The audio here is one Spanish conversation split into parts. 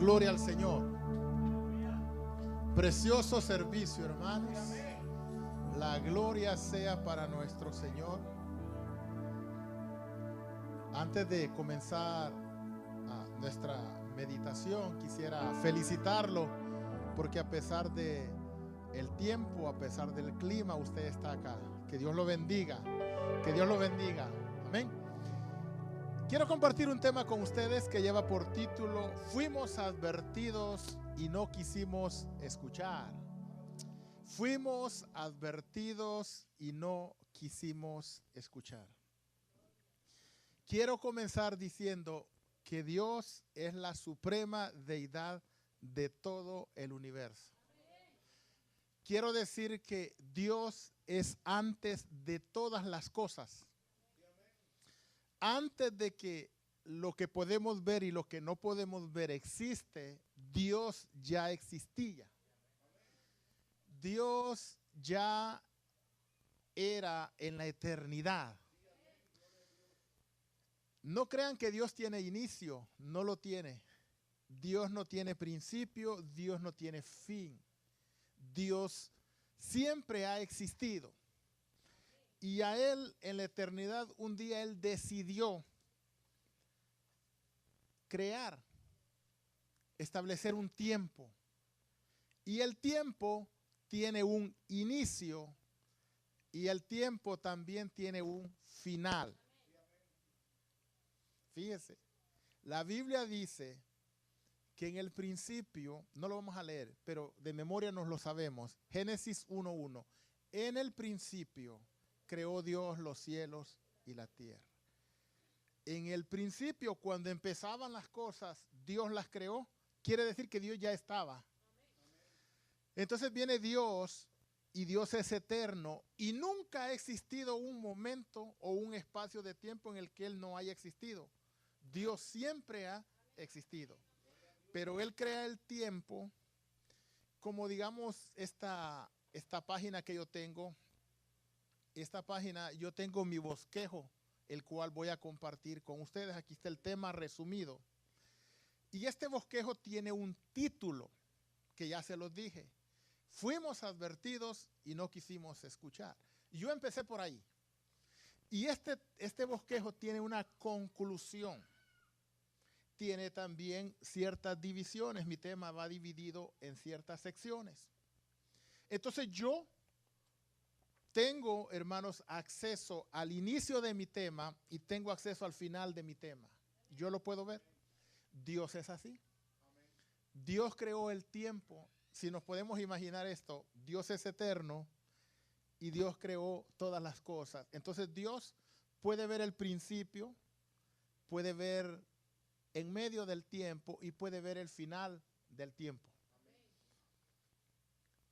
Gloria al Señor. Precioso servicio, hermanos. La gloria sea para nuestro Señor. Antes de comenzar nuestra meditación, quisiera felicitarlo porque a pesar de el tiempo, a pesar del clima, usted está acá. Que Dios lo bendiga. Que Dios lo bendiga. Amén. Quiero compartir un tema con ustedes que lleva por título: fuimos advertidos y no quisimos escuchar. Fuimos advertidos y no quisimos escuchar. Quiero comenzar diciendo que Dios es la suprema deidad de todo el universo. Quiero decir que Dios es antes de todas las cosas. Antes de que lo que podemos ver y lo que no podemos ver existe, Dios ya existía. Dios ya era en la eternidad. No crean que Dios tiene inicio, no lo tiene. Dios no tiene principio, Dios no tiene fin. Dios siempre ha existido. Y a Él en la eternidad un día Él decidió crear, establecer un tiempo. Y el tiempo tiene un inicio y el tiempo también tiene un final. Fíjese, la Biblia dice que en el principio, no lo vamos a leer, pero de memoria nos lo sabemos. Génesis 1:1. En el principio creó Dios los cielos y la tierra. En el principio, cuando empezaban las cosas, Dios las creó. Quiere decir que Dios ya estaba. Entonces viene Dios y Dios es eterno y nunca ha existido un momento o un espacio de tiempo en el que Él no haya existido. Dios siempre ha existido. Pero Él crea el tiempo como, digamos, esta página que yo tengo. Esta página, yo tengo mi bosquejo, el cual voy a compartir con ustedes. Aquí está el tema resumido. Y este bosquejo tiene un título que ya se los dije. Fuimos advertidos y no quisimos escuchar. Yo empecé por ahí. Y este bosquejo tiene una conclusión. Tiene también ciertas divisiones. Mi tema va dividido en ciertas secciones. Entonces yo tengo, hermanos, acceso al inicio de mi tema y tengo acceso al final de mi tema. Yo lo puedo ver. Dios es así. Dios creó el tiempo. Si nos podemos imaginar esto, Dios es eterno y Dios creó todas las cosas. Entonces Dios puede ver el principio, puede ver en medio del tiempo y puede ver el final del tiempo.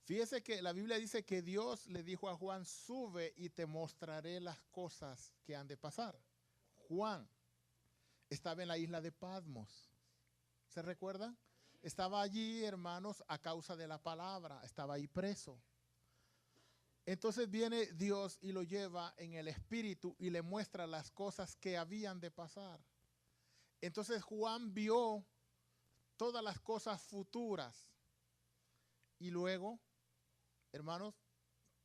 Fíjese que la Biblia dice que Dios le dijo a Juan: sube y te mostraré las cosas que han de pasar. Juan estaba en la isla de Patmos. ¿Se recuerdan? Estaba allí, hermanos, a causa de la palabra. Estaba ahí preso. Entonces viene Dios y lo lleva en el espíritu y le muestra las cosas que habían de pasar. Entonces Juan vio todas las cosas futuras. Y luego, hermanos,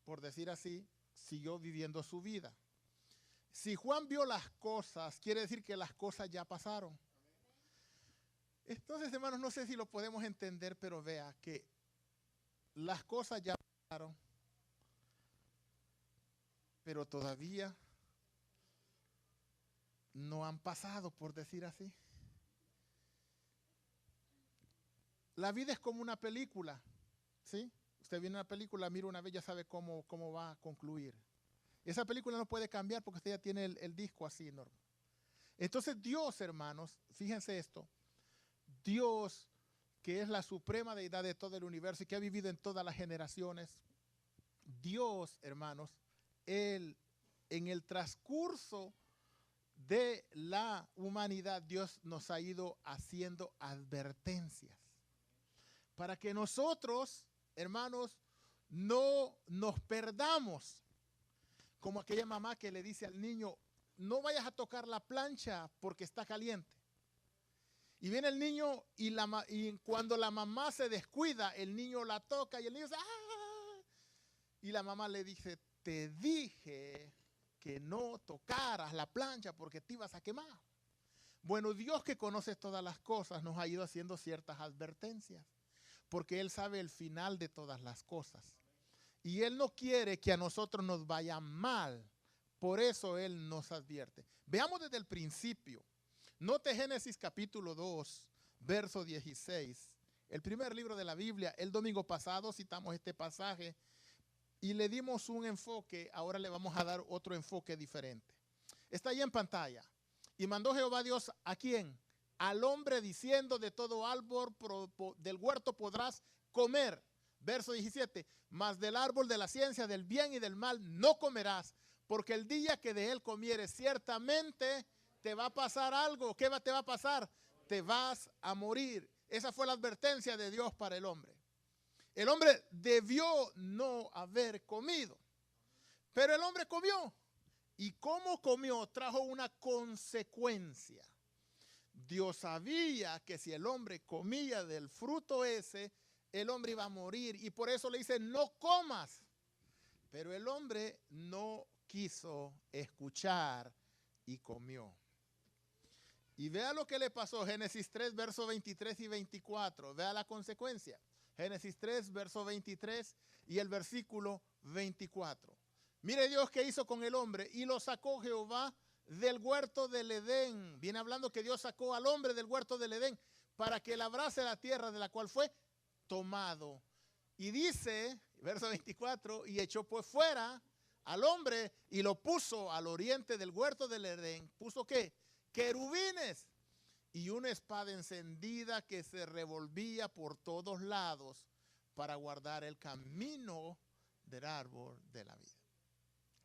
por decir así, siguió viviendo su vida. Si Juan vio las cosas, quiere decir que las cosas ya pasaron. Entonces, hermanos, no sé si lo podemos entender, pero vea que las cosas ya pasaron, pero todavía no han pasado, por decir así. La vida es como una película, ¿sí? Usted viene a una película, mira una vez, ya sabe cómo va a concluir. Esa película no puede cambiar porque usted ya tiene el disco así enorme. Entonces Dios, hermanos, fíjense esto. Dios, que es la suprema deidad de todo el universo y que ha vivido en todas las generaciones. Dios, hermanos, Él en el transcurso de la humanidad, Dios nos ha ido haciendo advertencias para que nosotros, hermanos, no nos perdamos. Como aquella mamá que le dice al niño: no vayas a tocar la plancha porque está caliente. Y viene el niño y cuando la mamá se descuida, el niño la toca y el niño dice, ¡ah! Y la mamá le dice, te dije que no tocaras la plancha porque te ibas a quemar. Bueno, Dios, que conoce todas las cosas, nos ha ido haciendo ciertas advertencias, porque Él sabe el final de todas las cosas. Y Él no quiere que a nosotros nos vaya mal. Por eso Él nos advierte. Veamos desde el principio. Note Génesis capítulo 2, verso 16. El primer libro de la Biblia. El domingo pasado citamos este pasaje y le dimos un enfoque. Ahora le vamos a dar otro enfoque diferente. Está ahí en pantalla. Y mandó Jehová Dios, ¿a quién? Al hombre, diciendo, de todo árbol del huerto podrás comer. Verso 17, mas del árbol de la ciencia del bien y del mal no comerás, porque el día que de él comieres ciertamente te va a pasar algo. ¿Qué te va a pasar? Te vas a morir. Esa fue la advertencia de Dios para el hombre. El hombre debió no haber comido, pero el hombre comió. Y cómo comió trajo una consecuencia. Dios sabía que si el hombre comía del fruto ese, el hombre iba a morir. Y por eso le dice, no comas. Pero el hombre no quiso escuchar y comió. Y vea lo que le pasó. Génesis 3, versos 23 y 24. Vea la consecuencia. Génesis 3, verso 23 y el versículo 24. Mire Dios qué hizo con el hombre. Y lo sacó Jehová del huerto del Edén. Viene hablando que Dios sacó al hombre del huerto del Edén para que labrase la tierra de la cual fue tomado. Y dice, verso 24, y echó pues fuera al hombre y lo puso al oriente del huerto del Edén. ¿Puso qué? Querubines y una espada encendida que se revolvía por todos lados para guardar el camino del árbol de la vida.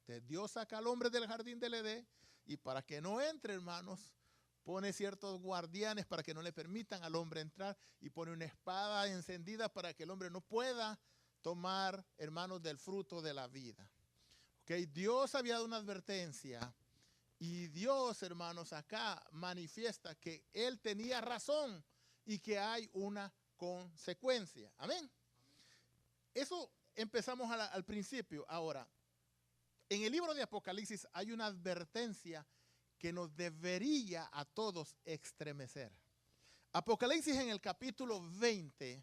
Entonces Dios saca al hombre del jardín del Edén y para que no entre, hermanos, pone ciertos guardianes para que no le permitan al hombre entrar y pone una espada encendida para que el hombre no pueda tomar, hermanos, del fruto de la vida. Okay, Dios había dado una advertencia y Dios, hermanos, acá manifiesta que Él tenía razón y que hay una consecuencia. Amén. Eso empezamos al principio. Ahora, en el libro de Apocalipsis hay una advertencia que nos debería a todos estremecer. Apocalipsis en el capítulo 20,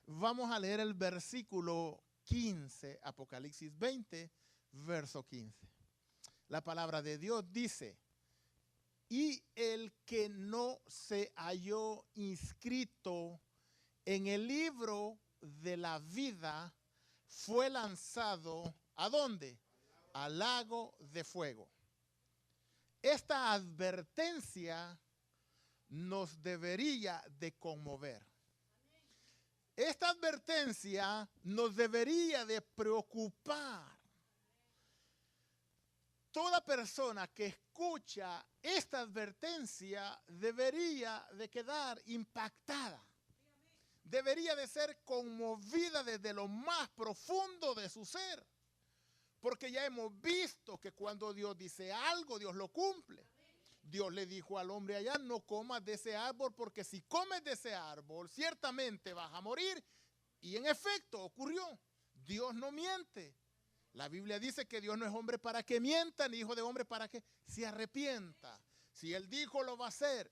vamos a leer el versículo 15, Apocalipsis 20, verso 15. La palabra de Dios dice, y el que no se halló inscrito en el libro de la vida fue lanzado, ¿a dónde? Al lago de fuego. Esta advertencia nos debería de conmover. Esta advertencia nos debería de preocupar. Toda persona que escucha esta advertencia debería de quedar impactada. Debería de ser conmovida desde lo más profundo de su ser. Porque ya hemos visto que cuando Dios dice algo, Dios lo cumple. Dios le dijo al hombre allá, no comas de ese árbol, porque si comes de ese árbol, ciertamente vas a morir. Y en efecto ocurrió. Dios no miente. La Biblia dice que Dios no es hombre para que mienta, ni hijo de hombre para que se arrepienta. Si Él dijo, lo va a hacer.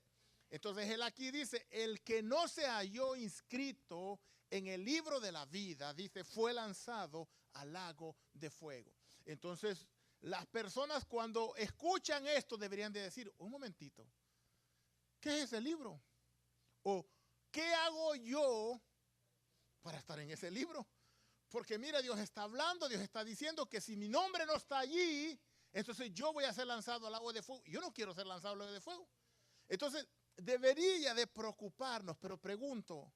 Entonces Él aquí dice, el que no se halló inscrito en el libro de la vida, dice, fue lanzado al lago de fuego. Entonces, las personas cuando escuchan esto deberían de decir, un momentito, ¿qué es ese libro? O, ¿qué hago yo para estar en ese libro? Porque mira, Dios está hablando, Dios está diciendo que si mi nombre no está allí, entonces yo voy a ser lanzado al lago de fuego. Yo no quiero ser lanzado al lago de fuego. Entonces, debería de preocuparnos, pero pregunto,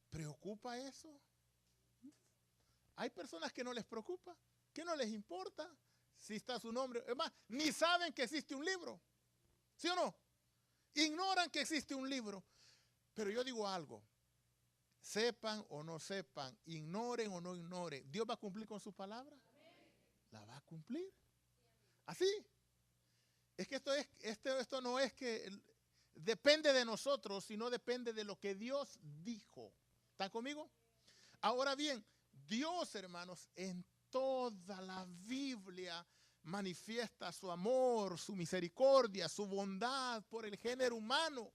¿preocupa eso? Hay personas que no les preocupa, que no les importa si está su nombre. Es más, ni saben que existe un libro. ¿Sí o no? Ignoran que existe un libro. Pero yo digo algo. Sepan o no sepan, ignoren o no ignoren, ¿Dios va a cumplir con su palabra? La va a cumplir. Así. Es que esto no es que depende de nosotros, sino depende de lo que Dios dijo. ¿Están conmigo? Ahora bien, Dios, hermanos, en toda la Biblia manifiesta su amor, su misericordia, su bondad por el género humano.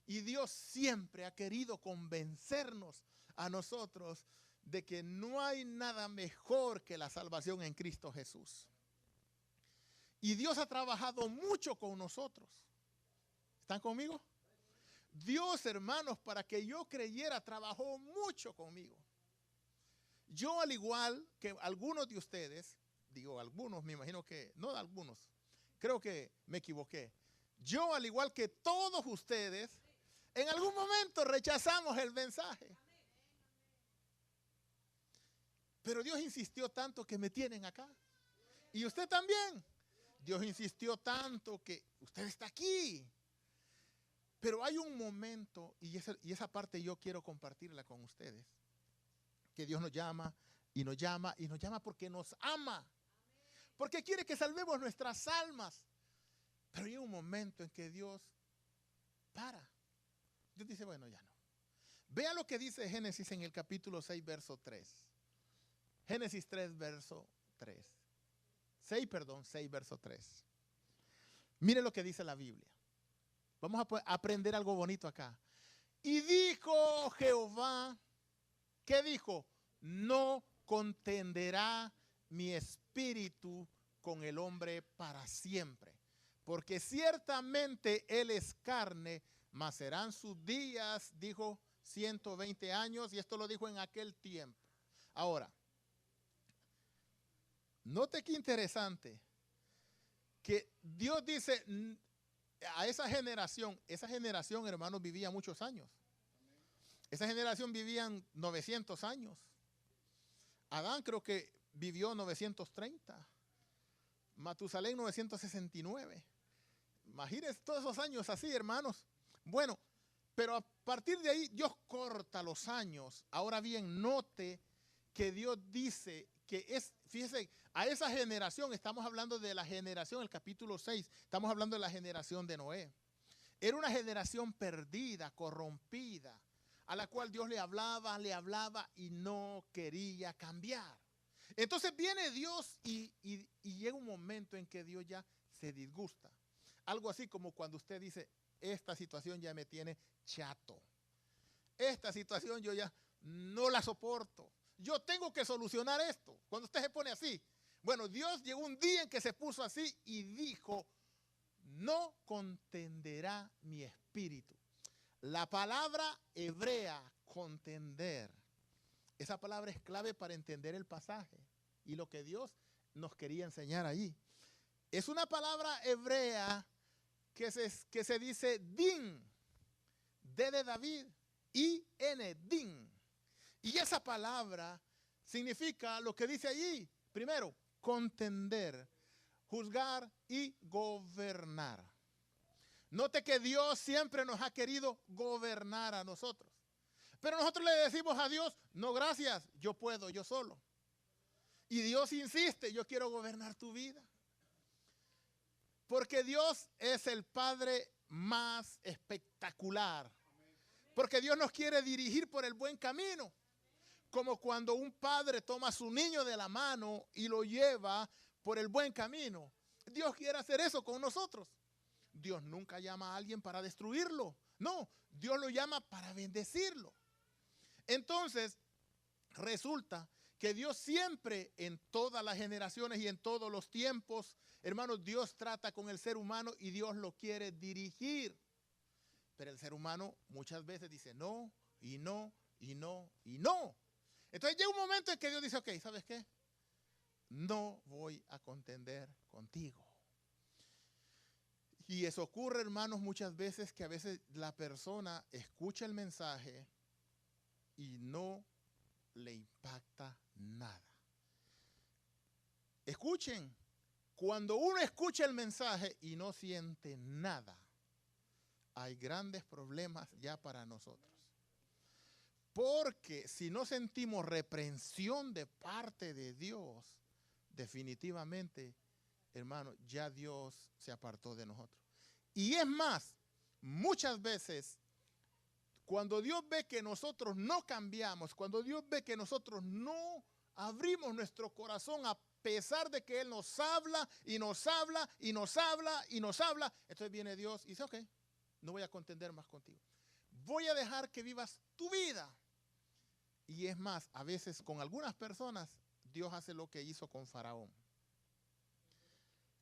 Y Dios siempre ha querido convencernos a nosotros de que no hay nada mejor que la salvación en Cristo Jesús. Y Dios ha trabajado mucho con nosotros. ¿Están conmigo? Dios, hermanos, para que yo creyera, trabajó mucho conmigo. Yo, al igual que algunos de ustedes, digo algunos, me imagino que, no algunos, creo que me equivoqué. Yo, al igual que todos ustedes, en algún momento rechazamos el mensaje. Pero Dios insistió tanto que me tienen acá. Y usted también. Dios insistió tanto que usted está aquí. Pero hay un momento, y esa parte yo quiero compartirla con ustedes, que Dios nos llama y nos llama y nos llama porque nos ama. Porque quiere que salvemos nuestras almas. Pero hay un momento en que Dios para. Dios dice, bueno, ya no. Vea lo que dice Génesis en el capítulo 6, verso 3. Génesis 3, verso 3. 6, verso 3. Mire lo que dice la Biblia. Vamos a aprender algo bonito acá. Y dijo Jehová, ¿qué dijo? No contenderá mi espíritu con el hombre para siempre, porque ciertamente él es carne, mas serán sus días, dijo, 120 años, y esto lo dijo en aquel tiempo. Ahora, note qué interesante, que Dios dice a esa generación, hermanos, vivía muchos años. Esa generación vivían 900 años. Adán creo que vivió 930. Matusalén 969. Imagínense todos esos años así, hermanos. Bueno, pero a partir de ahí Dios corta los años. Ahora bien, note que Dios dice que es, fíjese, a esa generación, estamos hablando de la generación, el capítulo 6, estamos hablando de la generación de Noé. Era una generación perdida, corrompida, a la cual Dios le hablaba y no quería cambiar. Entonces viene Dios y llega un momento en que Dios ya se disgusta. Algo así como cuando usted dice, esta situación ya me tiene chato. Esta situación yo ya no la soporto. Yo tengo que solucionar esto. Cuando usted se pone así. Bueno, Dios llegó un día en que se puso así y dijo, no contenderá mi espíritu. La palabra hebrea, contender, esa palabra es clave para entender el pasaje y lo que Dios nos quería enseñar allí. Es una palabra hebrea que se dice din, D de David, I-N, din. Y esa palabra significa lo que dice allí. Primero, contender, juzgar y gobernar. Note que Dios siempre nos ha querido gobernar a nosotros. Pero nosotros le decimos a Dios, no gracias, yo puedo, yo solo. Y Dios insiste, yo quiero gobernar tu vida. Porque Dios es el Padre más espectacular. Porque Dios nos quiere dirigir por el buen camino. Como cuando un padre toma a su niño de la mano y lo lleva por el buen camino. Dios quiere hacer eso con nosotros. Dios nunca llama a alguien para destruirlo. No, Dios lo llama para bendecirlo. Entonces, resulta que Dios siempre, en todas las generaciones y en todos los tiempos, hermanos, Dios trata con el ser humano y Dios lo quiere dirigir. Pero el ser humano muchas veces dice no, y no, y no, y no. Entonces llega un momento en que Dios dice, ok, ¿sabes qué? No voy a contender contigo. Y eso ocurre, hermanos, muchas veces que a veces la persona escucha el mensaje y no le impacta nada. Escuchen, cuando uno escucha el mensaje y no siente nada, hay grandes problemas ya para nosotros. Porque si no sentimos reprensión de parte de Dios, definitivamente, hermano, ya Dios se apartó de nosotros. Y es más, muchas veces, cuando Dios ve que nosotros no cambiamos, cuando Dios ve que nosotros no abrimos nuestro corazón a pesar de que Él nos habla y nos habla y nos habla y nos habla, entonces viene Dios y dice, ok, no voy a contender más contigo. Voy a dejar que vivas tu vida. Y es más, a veces con algunas personas, Dios hace lo que hizo con Faraón.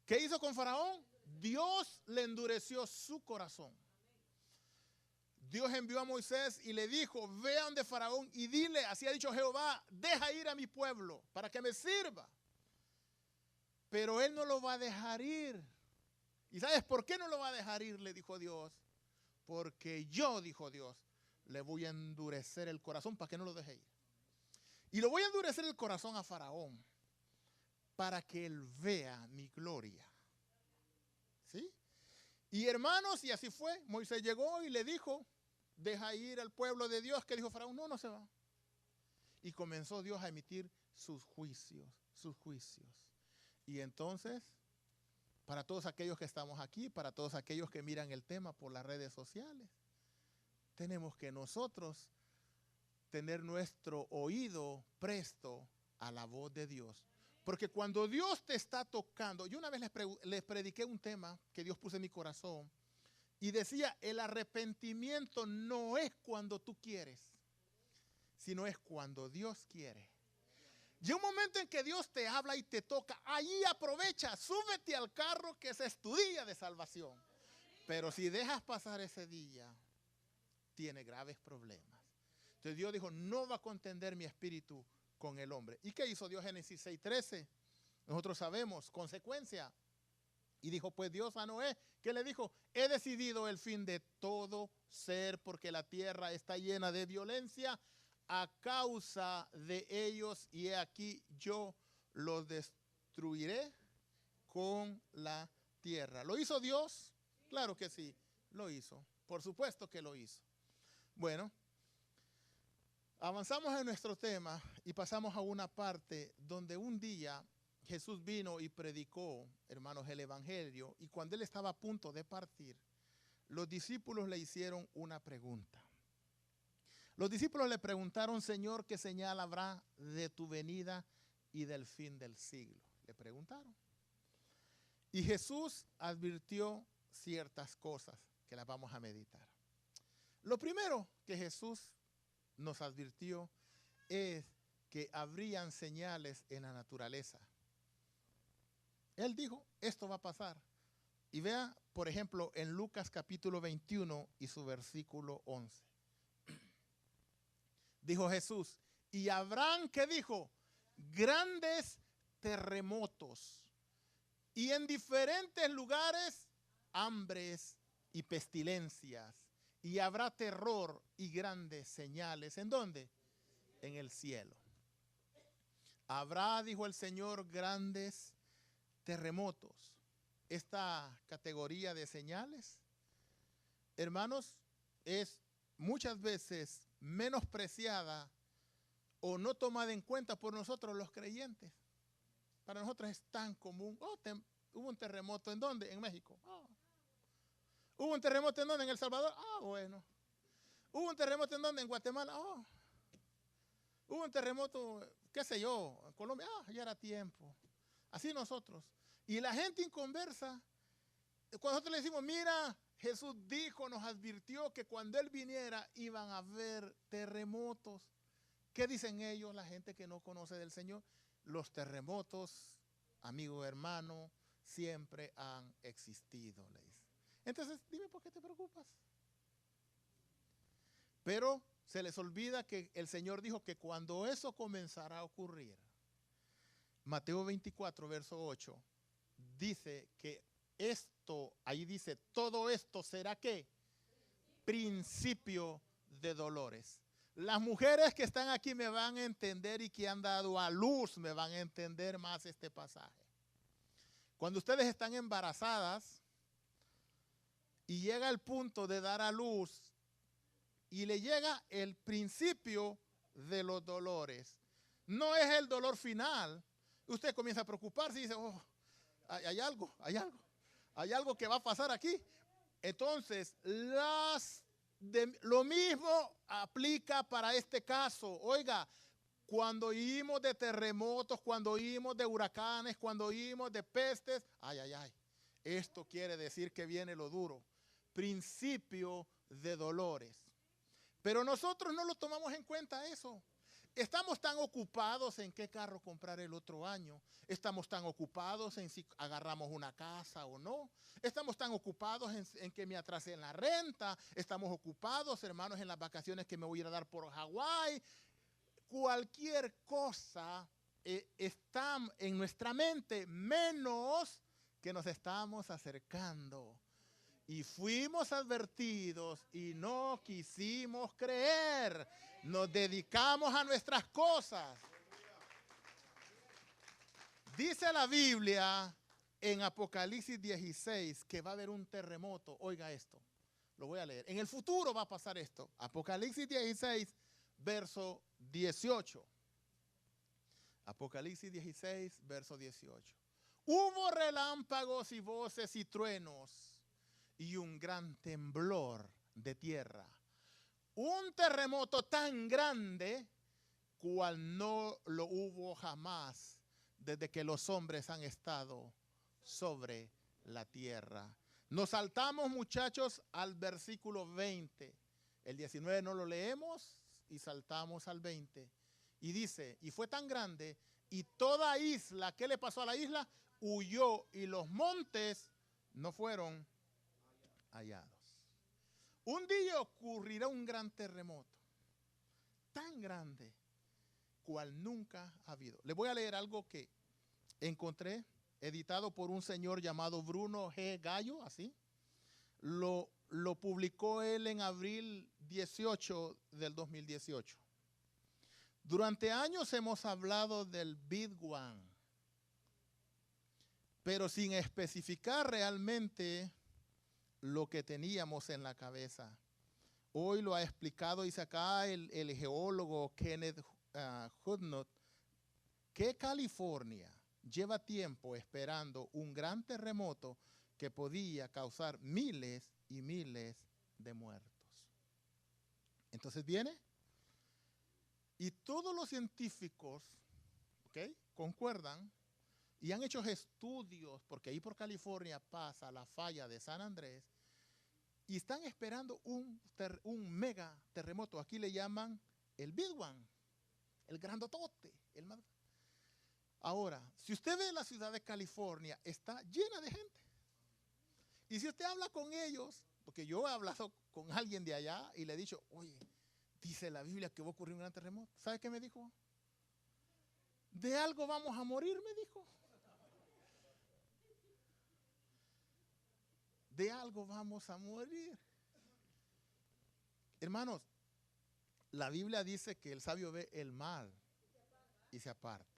¿Qué hizo con Faraón? Dios le endureció su corazón. Dios envió a Moisés y le dijo, ve a donde Faraón y dile, así ha dicho Jehová, deja ir a mi pueblo para que me sirva. Pero él no lo va a dejar ir. ¿Y sabes por qué no lo va a dejar ir? Le dijo Dios. Porque yo, dijo Dios, le voy a endurecer el corazón para que no lo deje ir. Y le voy a endurecer el corazón a Faraón para que él vea mi gloria. ¿Sí? Y hermanos, y así fue. Moisés llegó y le dijo, deja ir al pueblo de Dios. ¿Qué dijo Faraón? No, no se va. Y comenzó Dios a emitir sus juicios, sus juicios. Y entonces, para todos aquellos que estamos aquí, para todos aquellos que miran el tema por las redes sociales, tenemos que nosotros tener nuestro oído presto a la voz de Dios. Porque cuando Dios te está tocando, yo una vez les prediqué un tema que Dios puso en mi corazón y decía, el arrepentimiento no es cuando tú quieres, sino es cuando Dios quiere. Y un momento en que Dios te habla y te toca, ahí aprovecha, súbete al carro que ese es tu día de salvación. Pero si dejas pasar ese día, tiene graves problemas. Entonces Dios dijo, no va a contender mi espíritu con el hombre. ¿Y qué hizo Dios? Génesis 6:13. Nosotros sabemos, consecuencia. Y dijo pues Dios a Noé, ¿qué le dijo? He decidido el fin de todo ser porque la tierra está llena de violencia a causa de ellos y he aquí yo los destruiré con la tierra. ¿Lo hizo Dios? Claro que sí, lo hizo. Por supuesto que lo hizo. Bueno, avanzamos en nuestro tema y pasamos a una parte donde un día Jesús vino y predicó, hermanos, el evangelio, y cuando él estaba a punto de partir, los discípulos le hicieron una pregunta. Los discípulos le preguntaron, Señor, ¿qué señal habrá de tu venida y del fin del siglo? Le preguntaron. Y Jesús advirtió ciertas cosas que las vamos a meditar. Lo primero que Jesús nos advirtió es que habrían señales en la naturaleza. Él dijo, esto va a pasar. Y vea, por ejemplo, en Lucas capítulo 21 y su versículo 11. Dijo Jesús, y habrán, ¿qué dijo? Grandes terremotos. Y en diferentes lugares, hambres y pestilencias. Y habrá terror y grandes señales. ¿En dónde? En el cielo. Habrá, dijo el Señor, grandes terremotos. Esta categoría de señales, hermanos, es muchas veces menospreciada o no tomada en cuenta por nosotros los creyentes. Para nosotros es tan común. Oh, hubo un terremoto. ¿En dónde? En México. Oh. ¿Hubo un terremoto en dónde? En El Salvador. Ah, bueno. ¿Hubo un terremoto en dónde? En Guatemala. Oh. Hubo un terremoto, qué sé yo, en Colombia. Ah, ya era tiempo. Así nosotros. Y la gente inconversa, cuando nosotros le decimos, mira, Jesús dijo, nos advirtió que cuando Él viniera iban a haber terremotos. ¿Qué dicen ellos, la gente que no conoce del Señor? Los terremotos, amigo, hermano, siempre han existido, le dice. Entonces, dime por qué te preocupas. Pero se les olvida que el Señor dijo que cuando eso comenzará a ocurrir, Mateo 24, verso 8, dice que esto, ahí dice, todo esto será ¿qué? Principio de dolores. Las mujeres que están aquí me van a entender y que han dado a luz me van a entender más este pasaje. Cuando ustedes están embarazadas y llega el punto de dar a luz y le llega el principio de los dolores, no es el dolor final. Usted comienza a preocuparse y dice, oh, hay algo que va a pasar aquí. Entonces, lo mismo aplica para este caso. Oiga, cuando oímos de terremotos, cuando oímos de huracanes, cuando oímos de pestes, ay, ay, ay, esto quiere decir que viene lo duro. Principio de dolores. Pero nosotros no lo tomamos en cuenta eso. Estamos tan ocupados en qué carro comprar el otro año. Estamos tan ocupados en si agarramos una casa o no. Estamos tan ocupados en que me atrasé en la renta. Estamos ocupados, hermanos, en las vacaciones que me voy a ir a dar por Hawái. Cualquier cosa está en nuestra mente, menos que nos estamos acercando. Y fuimos advertidos y no quisimos creer. Nos dedicamos a nuestras cosas. Dice la Biblia en Apocalipsis 16 que va a haber un terremoto. Oiga esto, lo voy a leer. En el futuro va a pasar esto. Apocalipsis 16, verso 18. Apocalipsis 16, verso 18. Hubo relámpagos y voces y truenos y un gran temblor de tierra. Un terremoto tan grande cual no lo hubo jamás desde que los hombres han estado sobre la tierra. Nos saltamos, muchachos, al versículo 20. El 19 no lo leemos y saltamos al 20. Y dice, y fue tan grande, y toda isla, ¿qué le pasó a la isla? Huyó, y los montes no fueron hallados. Un día ocurrirá un gran terremoto, tan grande, cual nunca ha habido. Les voy a leer algo que encontré, editado por un señor llamado Bruno G. Gallo, así. Lo publicó él en abril 18 del 2018. Durante años hemos hablado del Big One, pero sin especificar realmente lo que teníamos en la cabeza. Hoy lo ha explicado, dice acá el geólogo Kenneth Hudnut, que California lleva tiempo esperando un gran terremoto que podía causar miles y miles de muertos. Entonces viene, y todos los científicos, ¿okay?, concuerdan y han hecho estudios, porque ahí por California pasa la falla de San Andrés, y están esperando un mega terremoto. Aquí le llaman el Big One, el grandotote. Ahora, si usted ve la ciudad de California, está llena de gente. Y si usted habla con ellos, porque yo he hablado con alguien de allá y le he dicho, oye, dice la Biblia que va a ocurrir un gran terremoto. ¿Sabe qué me dijo? De algo vamos a morir, me dijo. De algo vamos a morir. Hermanos, la Biblia dice que el sabio ve el mal y se aparta.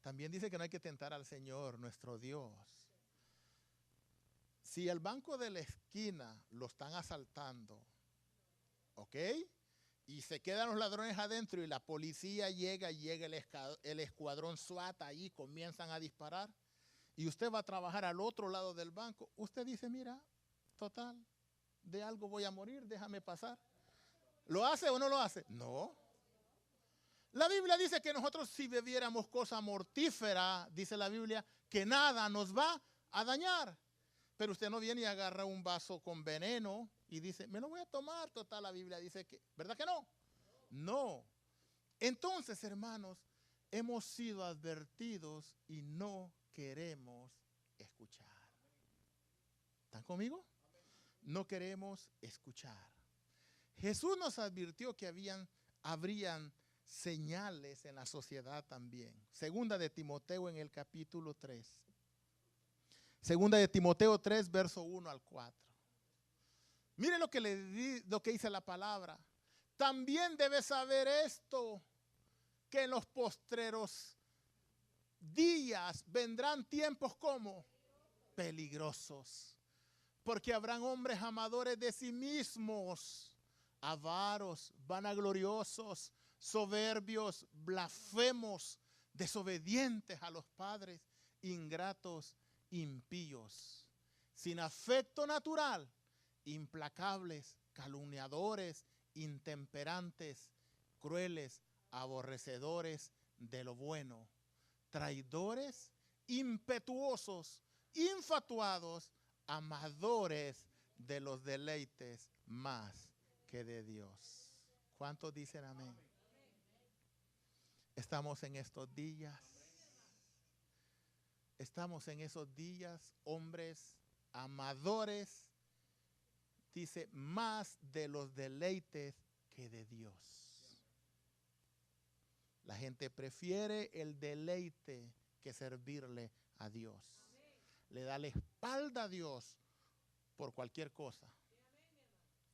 También dice que no hay que tentar al Señor, nuestro Dios. Si el banco de la esquina lo están asaltando, ¿ok?, y se quedan los ladrones adentro y la policía llega el escuadrón SWAT ahí, comienzan a disparar, y usted va a trabajar al otro lado del banco, usted dice, mira, total, de algo voy a morir, déjame pasar. ¿Lo hace o no lo hace? No. La Biblia dice que nosotros si bebiéramos cosa mortífera, dice la Biblia, que nada nos va a dañar. Pero usted no viene y agarra un vaso con veneno y dice, me lo voy a tomar, total, la Biblia dice que, ¿verdad que no? No. Entonces, hermanos, hemos sido advertidos y no queremos escuchar. ¿Están conmigo? No queremos escuchar. Jesús nos advirtió que habrían señales en la sociedad también. Segunda de Timoteo en el capítulo 3. Segunda de Timoteo 3, verso 1 al 4. Mire lo que dice la palabra. También debes saber esto, que en los postreros días vendrán tiempos como peligrosos, porque habrán hombres amadores de sí mismos, avaros, vanagloriosos, soberbios, blasfemos, desobedientes a los padres, ingratos, impíos, sin afecto natural, implacables, calumniadores, intemperantes, crueles, aborrecedores de lo bueno, traidores, impetuosos, infatuados, amadores de los deleites más que de Dios. ¿Cuántos dicen amén? Estamos en estos días. Estamos en esos días, hombres amadores, dice, más de los deleites que de Dios. La gente prefiere el deleite que servirle a Dios. Le da la espalda a Dios por cualquier cosa.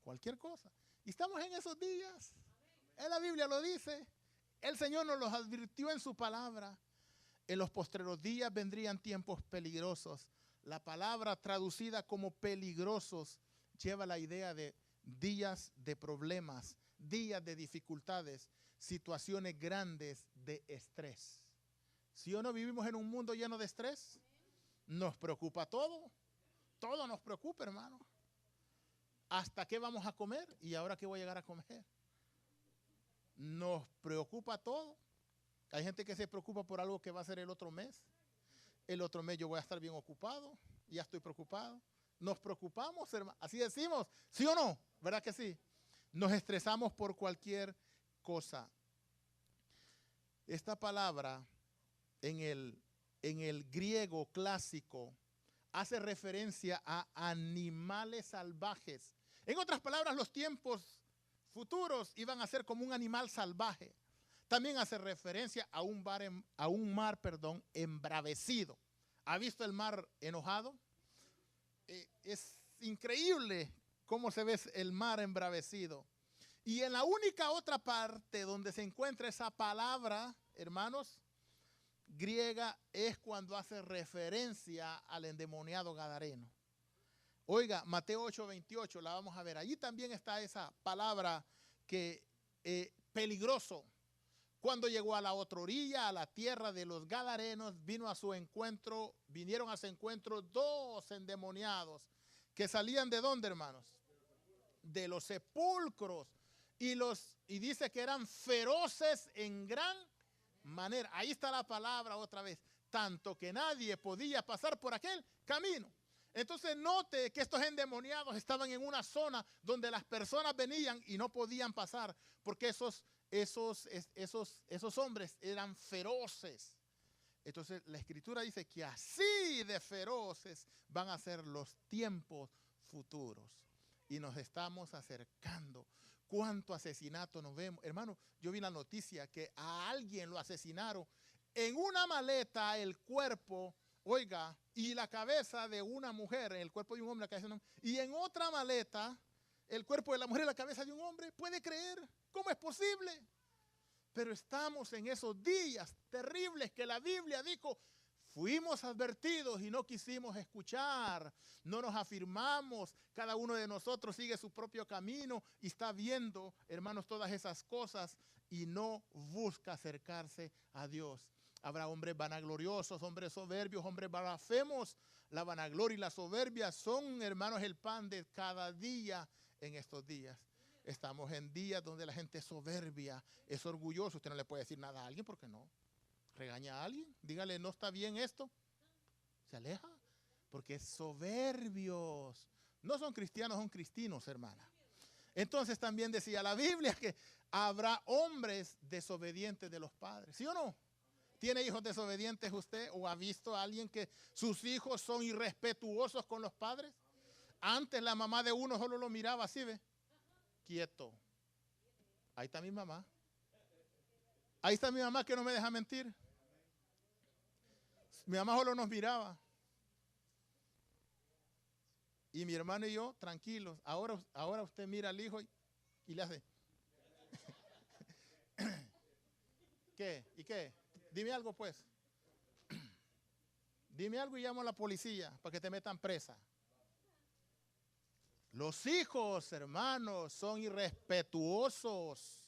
Cualquier cosa. Y estamos en esos días. En la Biblia lo dice. El Señor nos los advirtió en su palabra. En los postreros días vendrían tiempos peligrosos. La palabra traducida como peligrosos lleva la idea de días de problemas, días de dificultades, situaciones grandes de estrés. ¿Sí o no vivimos en un mundo lleno de estrés? Nos preocupa todo. Todo nos preocupa, hermano. ¿Hasta qué vamos a comer? ¿Y ahora qué voy a llegar a comer? Nos preocupa todo. Hay gente que se preocupa por algo que va a ser el otro mes. El otro mes yo voy a estar bien ocupado. Ya estoy preocupado. Nos preocupamos, hermano. Así decimos. ¿Sí o no? ¿Verdad que sí? Nos estresamos por cualquier cosa. Esta palabra en el griego clásico hace referencia a animales salvajes. En otras palabras, los tiempos futuros iban a ser como un animal salvaje. También hace referencia a un mar embravecido. ¿Ha visto el mar enojado? Es increíble cómo se ve el mar embravecido. Y en la única otra parte donde se encuentra esa palabra, hermanos, griega, es cuando hace referencia al endemoniado gadareno. Oiga, Mateo 8:28, la vamos a ver. Allí también está esa palabra que peligroso. Cuando llegó a la otra orilla, a la tierra de los gadarenos, vinieron a su encuentro dos endemoniados que salían ¿de dónde, hermanos? De los sepulcros. Y dice que eran feroces en gran manera. Ahí está la palabra otra vez. Tanto que nadie podía pasar por aquel camino. Entonces note que estos endemoniados estaban en una zona donde las personas venían y no podían pasar porque esos hombres eran feroces. Entonces la Escritura dice que así de feroces van a ser los tiempos futuros. Y nos estamos acercando. ¿Cuánto asesinato nos vemos? Hermano, yo vi la noticia que a alguien lo asesinaron. En una maleta el cuerpo, oiga, y la cabeza de una mujer, en el cuerpo de un hombre, la cabeza de un hombre, y en otra maleta el cuerpo de la mujer y la cabeza de un hombre. ¿Puede creer? ¿Cómo es posible? Pero estamos en esos días terribles que la Biblia dijo, fuimos advertidos y no quisimos escuchar, no nos afirmamos, cada uno de nosotros sigue su propio camino y está viendo, hermanos, todas esas cosas y no busca acercarse a Dios. Habrá hombres vanagloriosos, hombres soberbios, hombres blasfemos. La vanagloria y la soberbia son, hermanos, el pan de cada día en estos días. Estamos en días donde la gente es soberbia, es orgulloso. Usted no le puede decir nada a alguien porque no. Regaña a alguien, dígale, no está bien esto. Se aleja porque es soberbios. No son cristianos, son cristinos, hermana. Entonces también decía la Biblia que habrá hombres desobedientes de los padres. ¿Sí o no? ¿Tiene hijos desobedientes usted o ha visto a alguien que sus hijos son irrespetuosos con los padres? Antes la mamá de uno solo lo miraba así, ¿ve? Quieto. Ahí está mi mamá. Ahí está mi mamá que no me deja mentir. Mi mamá solo nos miraba. Y mi hermano y yo, tranquilos. Ahora usted mira al hijo y le hace. ¿Qué? ¿Y qué? Dime algo, pues. Dime algo y llamo a la policía para que te metan presa. Los hijos, hermanos, son irrespetuosos.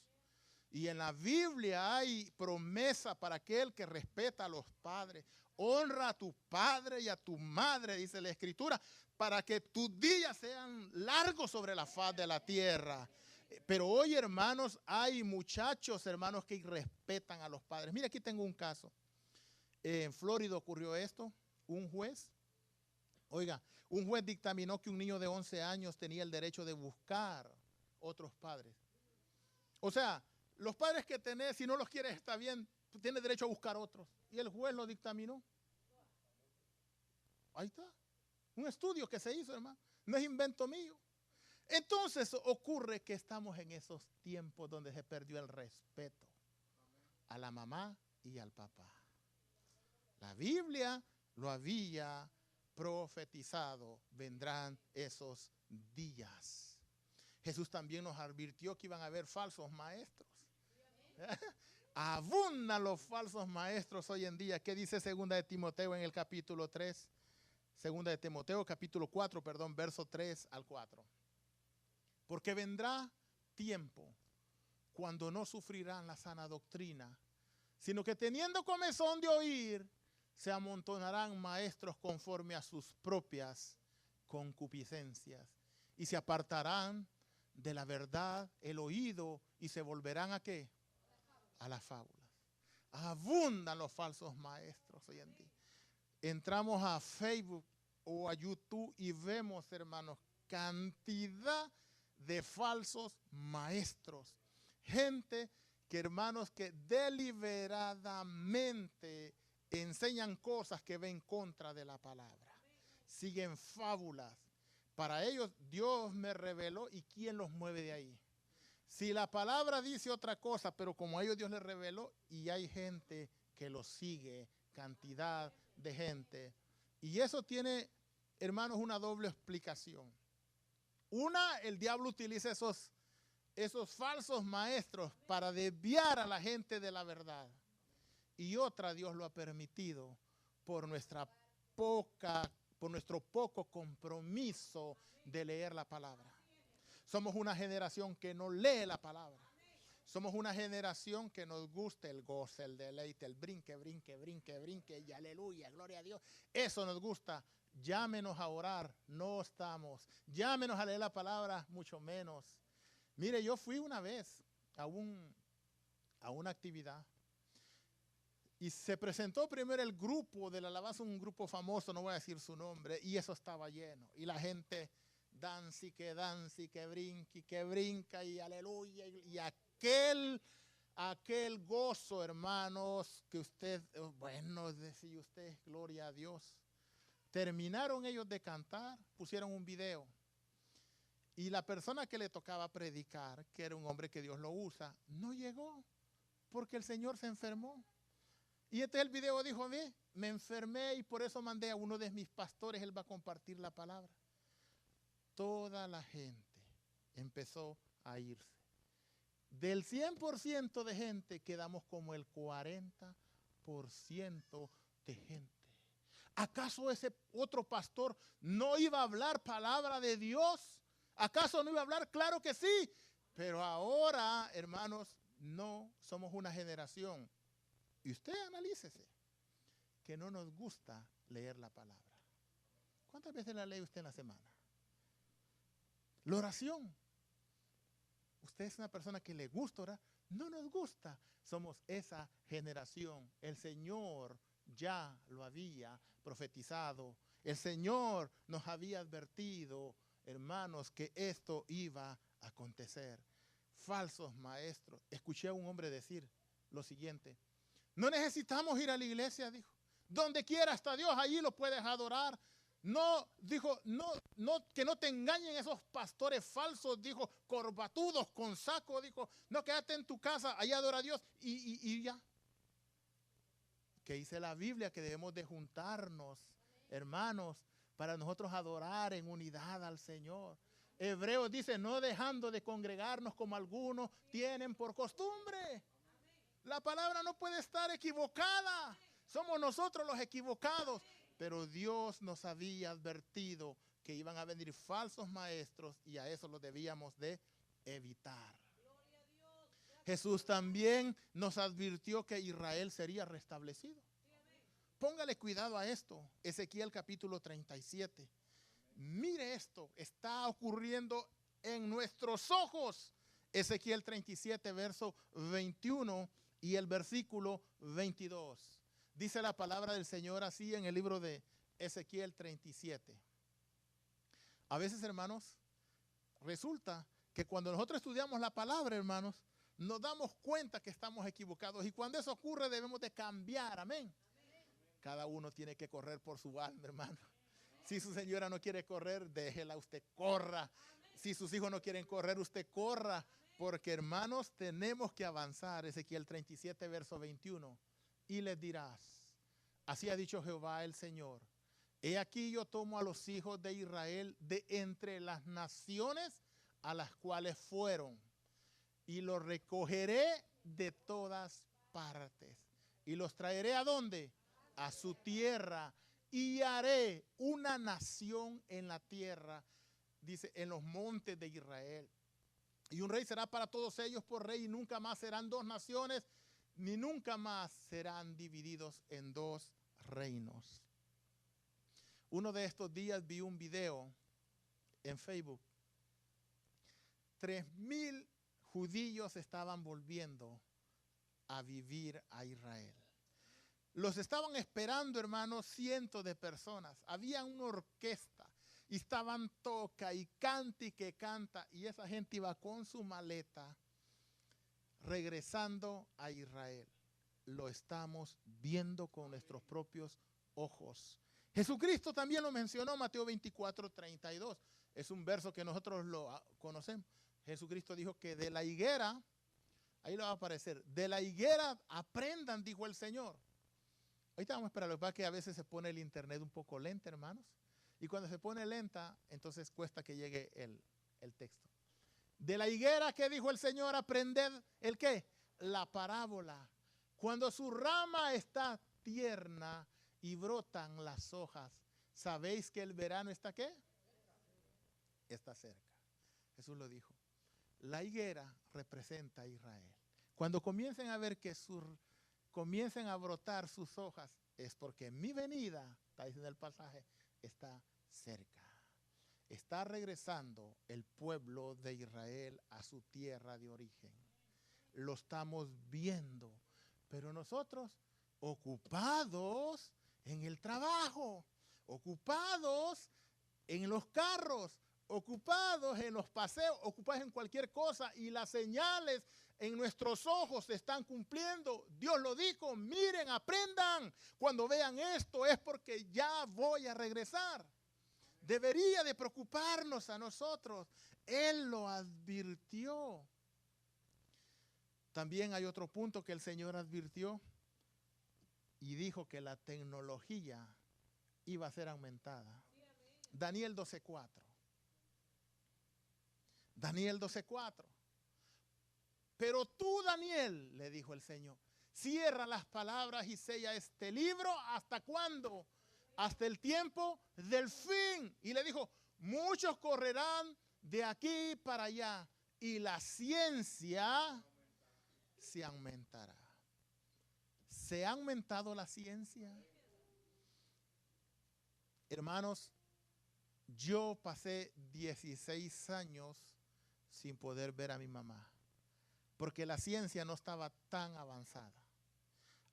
Y en la Biblia hay promesa para aquel que respeta a los padres. Honra a tu padre y a tu madre, dice la Escritura. para que tus días sean largos sobre la faz de la tierra. Pero hoy, hermanos, hay muchachos, hermanos, que irrespetan a los padres. Mira, aquí tengo un caso. En Florida ocurrió esto. Un juez dictaminó que un niño de 11 años tenía el derecho de buscar otros padres. O sea, los padres que tenés, si no los quieres, está bien, tienes derecho a buscar otros. Y el juez lo dictaminó. Ahí está. Un estudio que se hizo, hermano. No es invento mío. Entonces ocurre que estamos en esos tiempos donde se perdió el respeto a la mamá y al papá. La Biblia lo había profetizado. Vendrán esos días. Jesús también nos advirtió que iban a haber falsos maestros. Abundan los falsos maestros hoy en día. ¿Qué dice 2 de Timoteo en el capítulo 3? 2 de Timoteo, capítulo 4, verso 3 al 4. Porque vendrá tiempo cuando no sufrirán la sana doctrina, sino que teniendo comezón de oír, se amontonarán maestros conforme a sus propias concupiscencias y se apartarán de la verdad el oído y se volverán ¿a qué? A las fábulas. Abundan los falsos maestros hoy en día. Entramos a Facebook o a YouTube y vemos, hermanos, cantidad de falsos maestros. Gente que, hermanos, que deliberadamente enseñan cosas que ven contra de la palabra. Siguen fábulas. Para ellos Dios me reveló y ¿quién los mueve de ahí? Si la palabra dice otra cosa, pero como a ellos Dios les reveló y hay gente que los sigue, cantidad de gente. Y eso tiene, hermanos, una doble explicación. Una, el diablo utiliza esos falsos maestros para desviar a la gente de la verdad. Y otra, Dios lo ha permitido por nuestro poco compromiso de leer la palabra. Somos una generación que no lee la palabra. Somos una generación que nos gusta el goce, el deleite, el brinque y aleluya, gloria a Dios. Eso nos gusta. Llámenos a orar, no estamos. Llámenos a leer la palabra, mucho menos. Mire, yo fui una vez a una actividad y se presentó primero el grupo de la alabanza, un grupo famoso, no voy a decir su nombre, y eso estaba lleno. Y la gente danza y que brinca y aleluya. Y aquel gozo, hermanos, que usted, bueno, decía usted, gloria a Dios. Terminaron ellos de cantar, pusieron un video. Y la persona que le tocaba predicar, que era un hombre que Dios lo usa, no llegó porque el Señor se enfermó. Y entonces el video dijo, me enfermé y por eso mandé a uno de mis pastores, él va a compartir la palabra. Toda la gente empezó a irse. Del 100% de gente quedamos como el 40% de gente. ¿Acaso ese otro pastor no iba a hablar palabra de Dios? ¿Acaso no iba a hablar? Claro que sí. Pero ahora, hermanos, no somos una generación. Y usted analícese que no nos gusta leer la palabra. ¿Cuántas veces la lee usted en la semana? La oración. Usted es una persona que le gusta orar. No nos gusta. Somos esa generación. El Señor ya lo había profetizado. El Señor nos había advertido, hermanos, que esto iba a acontecer. Falsos maestros. Escuché a un hombre decir lo siguiente. No necesitamos ir a la iglesia, dijo. Donde quiera está Dios, allí lo puedes adorar. No, dijo, no, que no te engañen esos pastores falsos, dijo, corbatudos con saco, dijo, no, quédate en tu casa, allá adora a Dios y ya. Que dice la Biblia que debemos de juntarnos, hermanos, para nosotros adorar en unidad al Señor. Hebreos dice, no dejando de congregarnos como algunos tienen por costumbre. La palabra no puede estar equivocada. Somos nosotros los equivocados. Pero Dios nos había advertido que iban a venir falsos maestros y a eso lo debíamos de evitar. Jesús también nos advirtió que Israel sería restablecido. Póngale cuidado a esto. Ezequiel capítulo 37. Mire esto, está ocurriendo en nuestros ojos. Ezequiel 37, verso 21 y el versículo 22. Dice la palabra del Señor así en el libro de Ezequiel 37. A veces, hermanos, resulta que cuando nosotros estudiamos la palabra, hermanos, nos damos cuenta que estamos equivocados. Y cuando eso ocurre, debemos de cambiar. Amén. Cada uno tiene que correr por su alma, hermano. Si su señora no quiere correr, déjela, usted corra. Si sus hijos no quieren correr, usted corra. Porque, hermanos, tenemos que avanzar. Ezequiel 37, verso 21. Y les dirás, así ha dicho Jehová el Señor. He aquí yo tomo a los hijos de Israel de entre las naciones a las cuales fueron. Y los recogeré de todas partes. Y los traeré ¿a dónde? A su tierra. Y haré una nación en la tierra, dice, en los montes de Israel. Y un rey será para todos ellos por rey, y nunca más serán dos naciones, ni nunca más serán divididos en dos reinos. Uno de estos días vi un video en Facebook. 3,000 judíos estaban volviendo a vivir a Israel. Los estaban esperando, hermanos, cientos de personas. Había una orquesta y estaban toca y canta y que canta. Y esa gente iba con su maleta regresando a Israel. Lo estamos viendo con nuestros propios ojos. Jesucristo también lo mencionó, Mateo 24, 32. Es un verso que nosotros lo conocemos. Jesucristo dijo que de la higuera, ahí lo va a aparecer, de la higuera aprendan, dijo el Señor. Ahorita vamos a esperar, lo que pasa es que a veces se pone el internet un poco lenta, hermanos. Y cuando se pone lenta, entonces cuesta que llegue el texto. De la higuera, ¿qué dijo el Señor? Aprended, ¿el qué? La parábola. Cuando su rama está tierna y brotan las hojas, ¿sabéis que el verano está qué? Está cerca. Jesús lo dijo. La higuera representa a Israel. Cuando comiencen a ver que comiencen a brotar sus hojas, es porque mi venida, está diciendo el pasaje, está cerca. Está regresando el pueblo de Israel a su tierra de origen. Lo estamos viendo, pero nosotros ocupados en el trabajo, ocupados en los carros, ocupados en los paseos, ocupados en cualquier cosa, y las señales en nuestros ojos se están cumpliendo. Dios lo dijo, miren, aprendan. Cuando vean esto es porque ya voy a regresar. Debería de preocuparnos a nosotros. Él lo advirtió. También hay otro punto que el Señor advirtió y dijo que la tecnología iba a ser aumentada. Daniel 12:4. Daniel 12:4. Pero tú, Daniel, le dijo el Señor, cierra las palabras y sella este libro. ¿Hasta cuándo? Hasta el tiempo del fin. Y le dijo, muchos correrán de aquí para allá y la ciencia se aumentará. ¿Se ha aumentado la ciencia? Hermanos, yo pasé 16 años sin poder ver a mi mamá, porque la ciencia no estaba tan avanzada.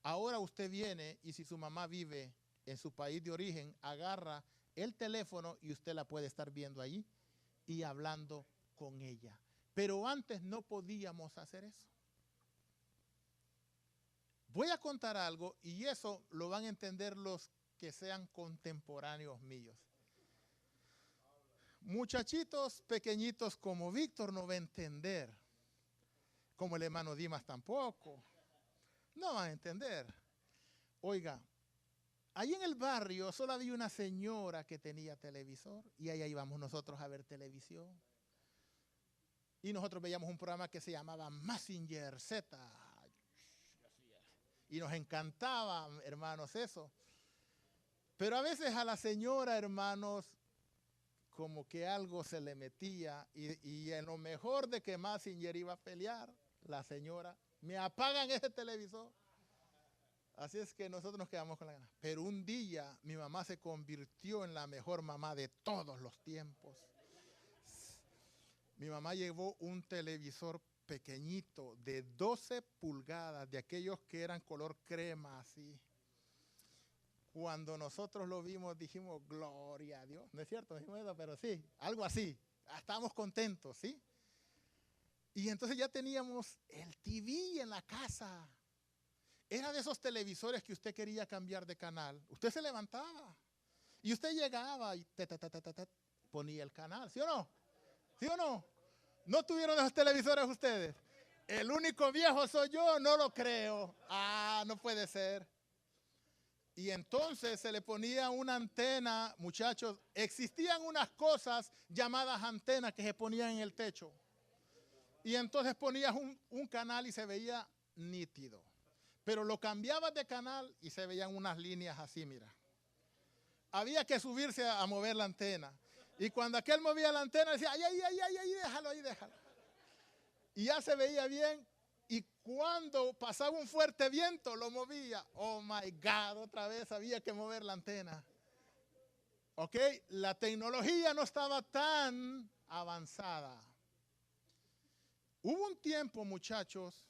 Ahora usted viene y si su mamá vive en su país de origen, agarra el teléfono y usted la puede estar viendo allí y hablando con ella. Pero antes no podíamos hacer eso. Voy a contar algo y eso lo van a entender los que sean contemporáneos míos. Muchachitos pequeñitos como Víctor no va a entender, como el hermano Dimas tampoco. No van a entender. Oiga, ahí en el barrio solo había una señora que tenía televisor y allá íbamos nosotros a ver televisión. Y nosotros veíamos un programa que se llamaba Mazinger Z. Y nos encantaba, hermanos, eso. Pero a veces a la señora, hermanos, como que algo se le metía. Y en lo mejor de que Mazinger iba a pelear, la señora, me apagan ese televisor. Así es que nosotros nos quedamos con la gana. Pero un día mi mamá se convirtió en la mejor mamá de todos los tiempos. Mi mamá llevó un televisor pequeñito de 12 pulgadas, de aquellos que eran color crema, así. Cuando nosotros lo vimos, dijimos, gloria a Dios. No es cierto, dijimos eso, pero sí, algo así. Estábamos contentos, ¿sí? Y entonces ya teníamos el TV en la casa. Era de esos televisores que usted quería cambiar de canal. Usted se levantaba y usted llegaba y ponía el canal, ¿sí o no? ¿Sí o no? ¿No tuvieron esos televisores ustedes? El único viejo soy yo, no lo creo. Ah, no puede ser. Y entonces se le ponía una antena, muchachos, existían unas cosas llamadas antenas que se ponían en el techo. Y entonces ponías un canal y se veía nítido. Pero lo cambiabas de canal y se veían unas líneas así, mira. Había que subirse a mover la antena. Y cuando aquel movía la antena, decía, ay, déjalo, ahí, déjalo. Y ya se veía bien. Y cuando pasaba un fuerte viento, lo movía. Oh my God, otra vez había que mover la antena. Ok, la tecnología no estaba tan avanzada. Hubo un tiempo, muchachos,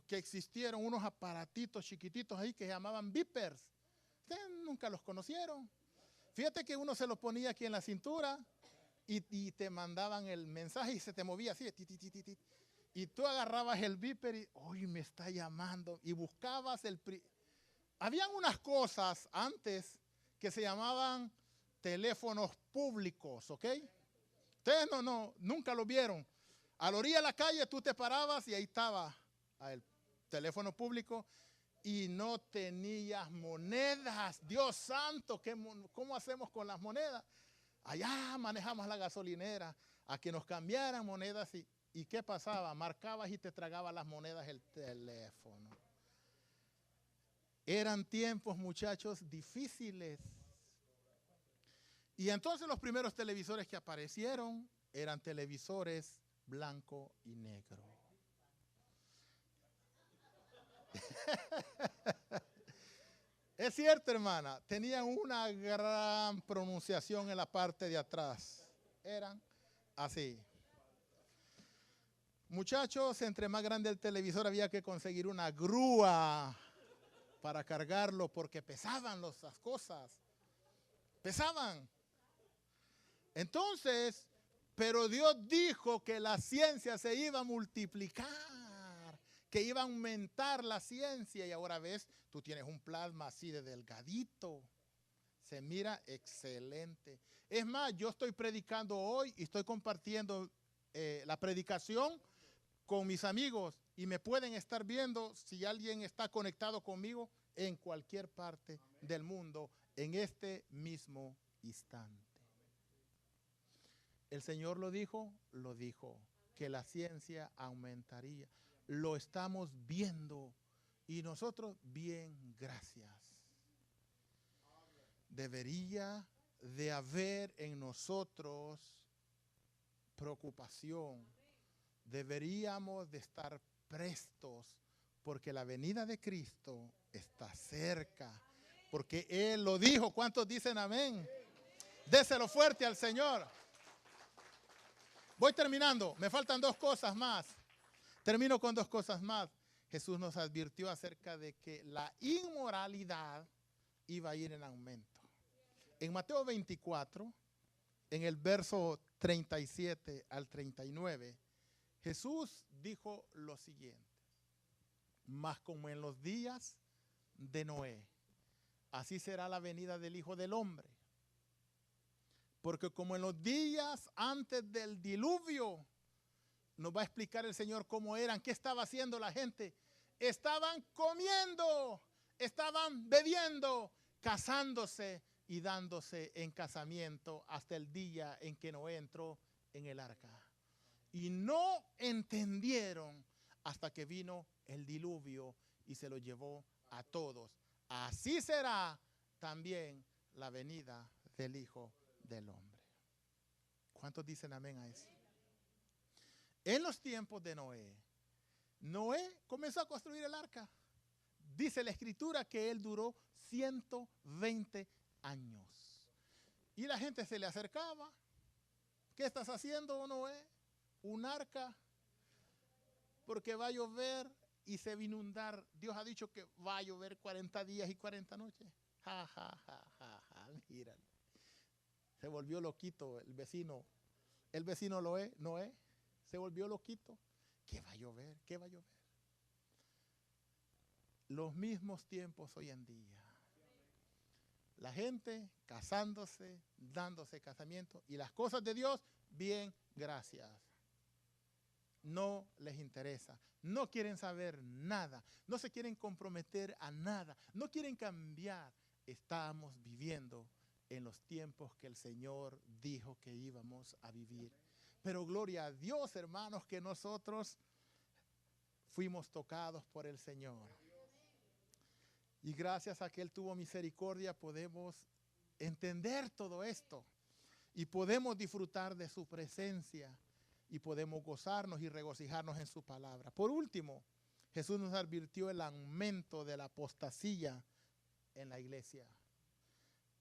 que existieron unos aparatitos chiquititos ahí que se llamaban beepers. Ustedes nunca los conocieron. Fíjate que uno se lo ponía aquí en la cintura y te mandaban el mensaje y se te movía así. Y tú agarrabas el beeper y, uy, me está llamando. Y buscabas Habían unas cosas antes que se llamaban teléfonos públicos, ¿ok? Ustedes nunca lo vieron. A la orilla de la calle tú te parabas y ahí estaba el teléfono público y no tenías monedas. Dios santo, ¿cómo hacemos con las monedas? Allá manejamos la gasolinera a que nos cambiaran monedas y ¿qué pasaba? Marcabas y te tragaba las monedas el teléfono. Eran tiempos, muchachos, difíciles. Y entonces los primeros televisores que aparecieron eran televisores blanco y negro. Es cierto, hermana, tenían una gran pronunciación en la parte de atrás. Eran así. Muchachos, entre más grande el televisor había que conseguir una grúa para cargarlo porque pesaban las cosas. Pesaban. Entonces, pero Dios dijo que la ciencia se iba a multiplicar, que iba a aumentar la ciencia y ahora ves, tú tienes un plasma así de delgadito. Se mira excelente. Es más, yo estoy predicando hoy y estoy compartiendo la predicación con mis amigos y me pueden estar viendo si alguien está conectado conmigo en cualquier parte del mundo en este mismo instante. El Señor lo dijo, que la ciencia aumentaría. Lo estamos viendo y nosotros bien, gracias. Debería de haber en nosotros preocupación. Deberíamos de estar prestos porque la venida de Cristo está cerca. Porque Él lo dijo. ¿Cuántos dicen amén? Déselo fuerte al Señor. Voy terminando. Me faltan 2 cosas más. Termino con 2 cosas más. Jesús nos advirtió acerca de que la inmoralidad iba a ir en aumento. En Mateo 24, en el verso 37 al 39, Jesús dijo lo siguiente: mas como en los días de Noé, así será la venida del Hijo del Hombre. Porque como en los días antes del diluvio, nos va a explicar el Señor cómo eran, qué estaba haciendo la gente. Estaban comiendo, estaban bebiendo, casándose y dándose en casamiento hasta el día en que Noé entró en el arca. Y no entendieron hasta que vino el diluvio y se lo llevó a todos. Así será también la venida del Hijo del Hombre. ¿Cuántos dicen amén a eso? En los tiempos de Noé, Noé comenzó a construir el arca. Dice la Escritura que él duró 120 años. Y la gente se le acercaba. ¿Qué estás haciendo, Noé? Un arca, porque va a llover y se va a inundar. Dios ha dicho que va a llover 40 días y 40 noches. Ja, ja, ja, ja, ja. Míralo. Se volvió loquito el vecino. El vecino Noé se volvió loquito. ¿Qué va a llover? ¿Qué va a llover? Los mismos tiempos hoy en día. La gente casándose, dándose casamiento, y las cosas de Dios, bien, gracias. No les interesa, no quieren saber nada, no se quieren comprometer a nada, no quieren cambiar. Estamos viviendo en los tiempos que el Señor dijo que íbamos a vivir. Pero gloria a Dios, hermanos, que nosotros fuimos tocados por el Señor. Y gracias a que Él tuvo misericordia podemos entender todo esto y podemos disfrutar de su presencia y podemos gozarnos y regocijarnos en su palabra. Por último, Jesús nos advirtió el aumento de la apostasía en la iglesia.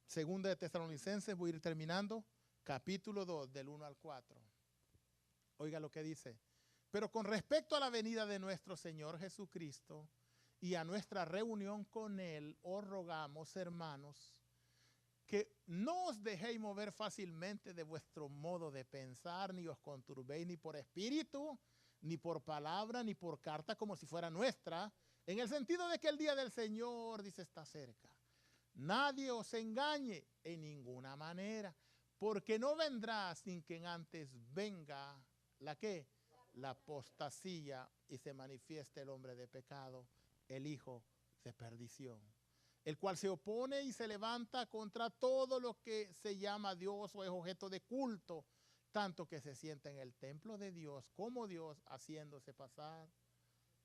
Segunda de Tesalonicenses, voy a ir terminando, capítulo 2, del 1 al 4. Oiga lo que dice. Pero con respecto a la venida de nuestro Señor Jesucristo y a nuestra reunión con Él, os rogamos, hermanos, que no os dejéis mover fácilmente de vuestro modo de pensar, ni os conturbéis ni por espíritu, ni por palabra, ni por carta, como si fuera nuestra, en el sentido de que el día del Señor, dice, está cerca. Nadie os engañe en ninguna manera, porque no vendrá sin que antes venga, ¿la qué? La apostasía, y se manifieste el hombre de pecado, el hijo de perdición, el cual se opone y se levanta contra todo lo que se llama Dios o es objeto de culto, tanto que se sienta en el templo de Dios como Dios, haciéndose pasar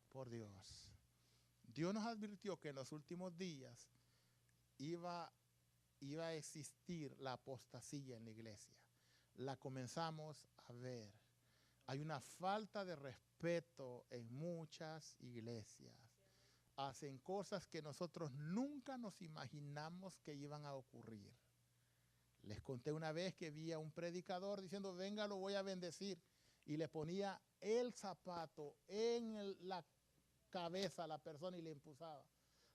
por Dios. Dios nos advirtió que en los últimos días iba a existir la apostasía en la iglesia. La comenzamos a ver. Hay una falta de respeto en muchas iglesias. Hacen cosas que nosotros nunca nos imaginamos que iban a ocurrir. Les conté una vez que vi a un predicador diciendo, venga, lo voy a bendecir. Y le ponía el zapato en la cabeza a la persona y le impulsaba.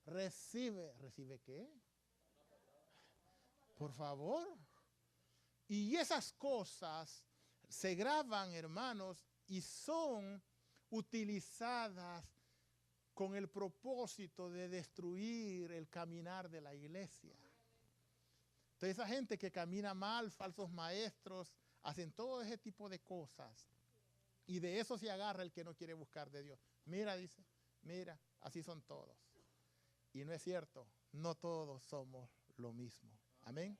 ¿Recibe qué? Por favor. Y esas cosas se graban, hermanos, y son utilizadas con el propósito de destruir el caminar de la iglesia. Entonces esa gente que camina mal, falsos maestros, hacen todo ese tipo de cosas. Y de eso se agarra el que no quiere buscar de Dios. Mira, dice, mira, así son todos. Y no es cierto, no todos somos lo mismo. Amén.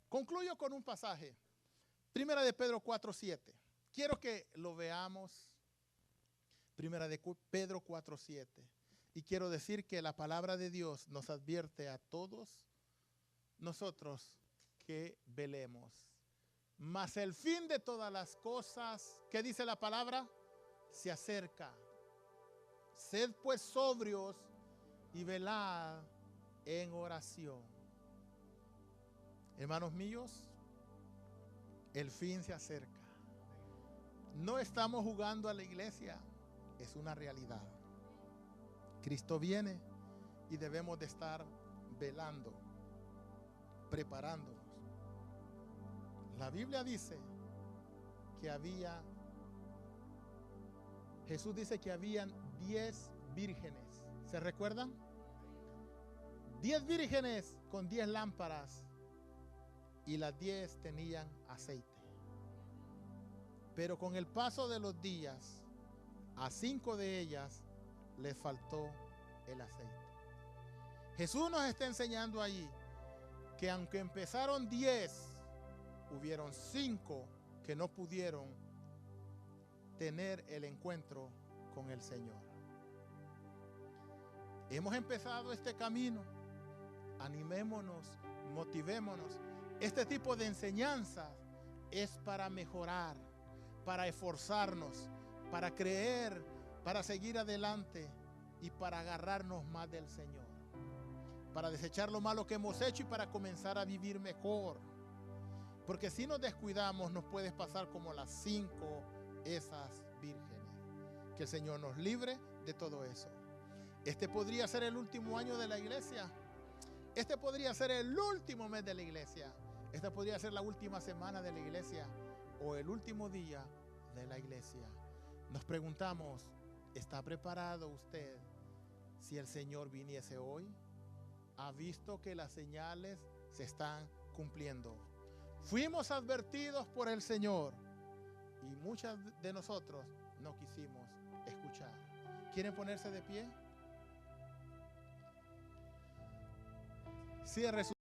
Concluyo con un pasaje. Primera de Pedro 4:7. Quiero que lo veamos. Primera de Pedro 4:7. Y quiero decir que la palabra de Dios nos advierte a todos nosotros que velemos. Mas el fin de todas las cosas, ¿qué dice la palabra? Se acerca. Sed pues sobrios y velad en oración. Hermanos míos, el fin se acerca. No estamos jugando a la iglesia, es una realidad. Cristo viene y debemos de estar velando, preparándonos. La Biblia dice que Jesús dice que habían 10 vírgenes. ¿Se recuerdan? 10 vírgenes con 10 lámparas y las 10 tenían aceite. Pero con el paso de los días, a 5 de ellas les faltó el aceite. Jesús nos está enseñando ahí que aunque empezaron 10, hubieron 5 que no pudieron tener el encuentro con el Señor. Hemos empezado este camino. Animémonos, motivémonos. Este tipo de enseñanza es para mejorar, para esforzarnos, para creer, para seguir adelante y para agarrarnos más del Señor, para desechar lo malo que hemos hecho y para comenzar a vivir mejor. Porque si nos descuidamos, nos puede pasar como las 5 esas vírgenes. Que el Señor nos libre de todo eso. Este podría ser el último año de la iglesia. Este podría ser el último mes de la iglesia. Esta podría ser la última semana de la iglesia o el último día de la iglesia. Nos preguntamos, ¿está preparado usted si el Señor viniese hoy? ¿Ha visto que las señales se están cumpliendo? Fuimos advertidos por el Señor y muchas de nosotros no quisimos escuchar. ¿Quieren ponerse de pie? Cierre su